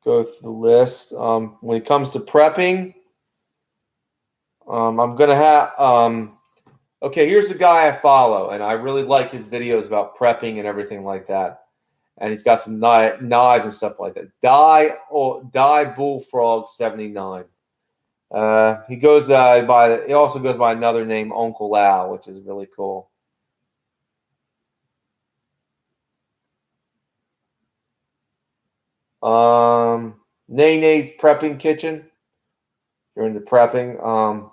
go through the list. When it comes to prepping, I'm gonna have. Okay, here's a guy I follow, and I really like his videos about prepping and everything like that. And he's got some knives and stuff like that. Die Bullfrog 79. He goes by. He also goes by another name, Uncle Al, which is really cool. Nene's Prepping Kitchen. You're into prepping.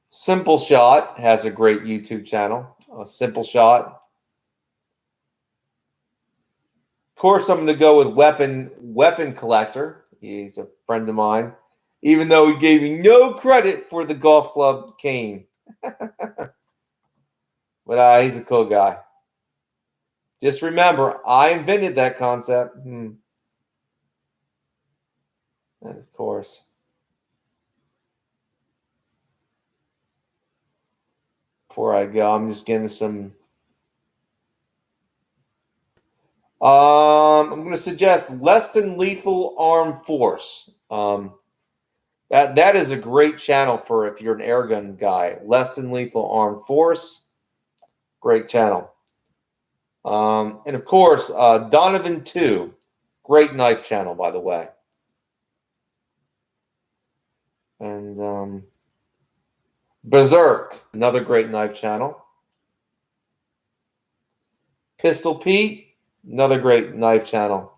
Simple Shot has a great YouTube channel. Simple Shot. Of course, I'm going to go with Weapon Collector. He's a friend of mine, even though he gave me no credit for the golf club cane. But he's a cool guy. Just remember, I invented that concept. And of course, before I go, I'm just giving some. I'm going to suggest Less Than Lethal Armed Force. That is a great channel for if you're an airgun guy. Less Than Lethal Armed Force. Great channel. And of course, Donovan 2, great knife channel, by the way. And Berserk, another great knife channel. Pistol Pete, another great knife channel.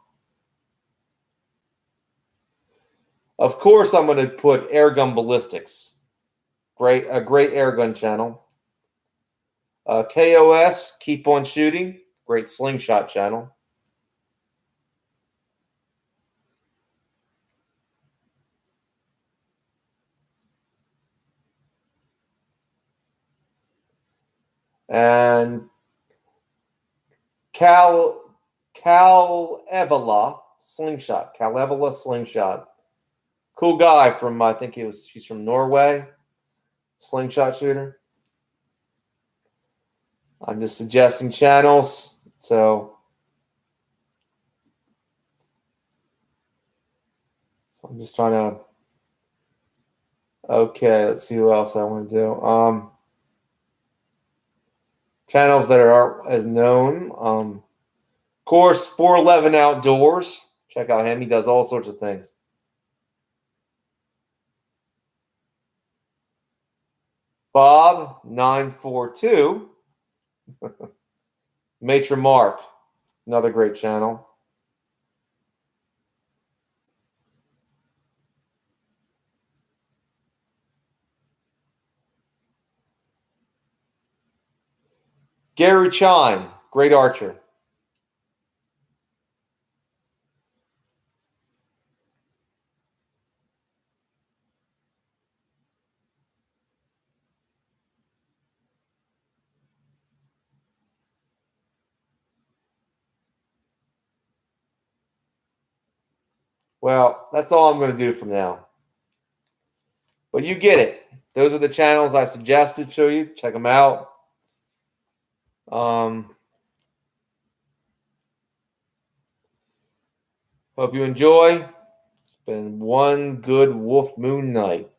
Of course, I'm going to put Airgun Ballistics, a great airgun channel. KOS, Keep on Shooting, great slingshot channel. And Cal Evala Slingshot. Cal Evala Slingshot. Cool guy from, I think he's from Norway. Slingshot shooter. I'm just suggesting channels. So I'm just trying to. Okay, let's see who else I want to do. Channels that are as known. Of course, 411 Outdoors. Check out him. He does all sorts of things. Bob 942. Maitre Mark, another great channel. Gary Chine, great archer. Well, that's all I'm going to do for now. But you get it. Those are the channels I suggested to you. Check them out. Hope you enjoy. It's been one good Wolf Moon night.